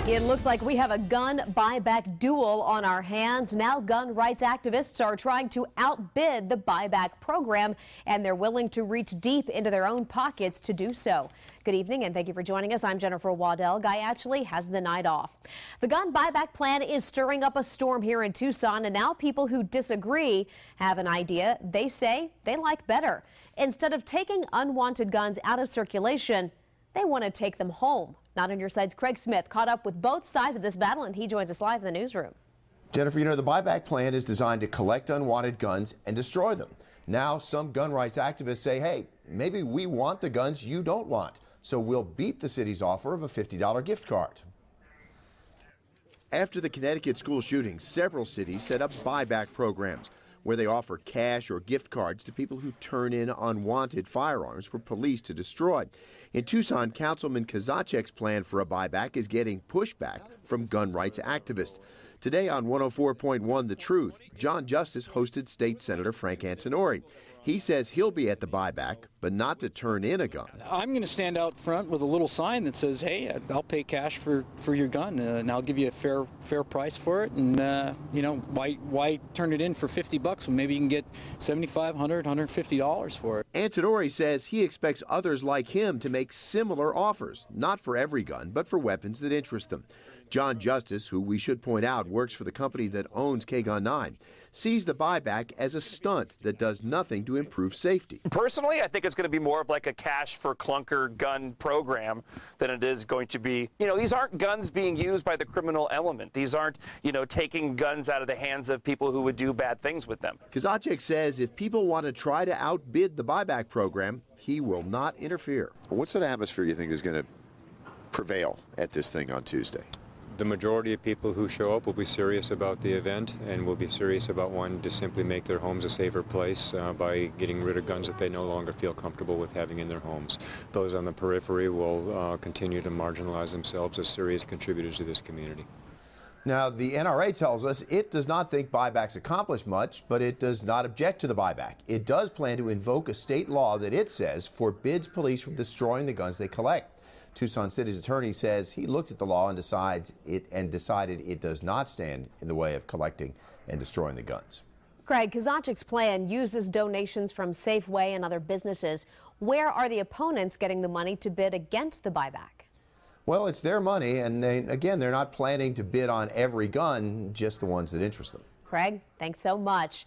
It looks like we have a gun buyback duel on our hands. Now gun rights activists are trying to outbid the buyback program, and they're willing to reach deep into their own pockets to do so. Good evening, and thank you for joining us. I'm Jennifer Waddell. Guy actually has the night off. The gun buyback plan is stirring up a storm here in Tucson, and now people who disagree have an idea they say they like better. Instead of taking unwanted guns out of circulation, they want to take them home. Not on Your Side's Craig Smith caught up with both sides of this battle, and he joins us live in the newsroom. Jennifer, you know, the buyback plan is designed to collect unwanted guns and destroy them. Now some gun rights activists say, hey, maybe we want the guns you don't want, so we'll beat the city's offer of a $50 gift card. After the Connecticut school shooting, several cities set up buyback programs where they offer cash or gift cards to people who turn in unwanted firearms for police to destroy. In Tucson, Councilman Kozachek's plan for a buyback is getting pushback from gun rights activists. Today on 104.1 The Truth, John Justice hosted State Senator Frank Antinori. He says he'll be at the buyback, but not to turn in a gun. I'm going to stand out front with a little sign that says, hey, I'll pay cash for your gun, and I'll give you a fair price for it. And, you know, why turn it in for $50 when maybe you can get $75, $100, $150 for it? Antinori says he expects others like him to make similar offers, not for every gun, but for weapons that interest them. John Justice, who we should point out works for the company that owns KGUN-TV, sees the buyback as a stunt that does nothing to improve safety. Personally, I think it's going to be more of like a cash for clunker gun program than it is going to be, you know, these aren't guns being used by the criminal element. These aren't, you know, taking guns out of the hands of people who would do bad things with them. Kozachek says if people want to try to outbid the buyback program, he will not interfere. What sort of atmosphere do you think is going to prevail at this thing on Tuesday? The majority of people who show up will be serious about the event and will be serious about wanting to simply make their homes a safer place by getting rid of guns that they no longer feel comfortable with having in their homes. Those on the periphery will continue to marginalize themselves as serious contributors to this community. Now, the NRA tells us it does not think buybacks accomplish much, but it does not object to the buyback. It does plan to invoke a state law that it says forbids police from destroying the guns they collect. Tucson City's attorney says he looked at the law and decided it does not stand in the way of collecting and destroying the guns. Craig, Kozachek's plan uses donations from Safeway and other businesses. Where are the opponents getting the money to bid against the buyback? Well, it's their money, and again, they're not planning to bid on every gun, just the ones that interest them. Craig, thanks so much.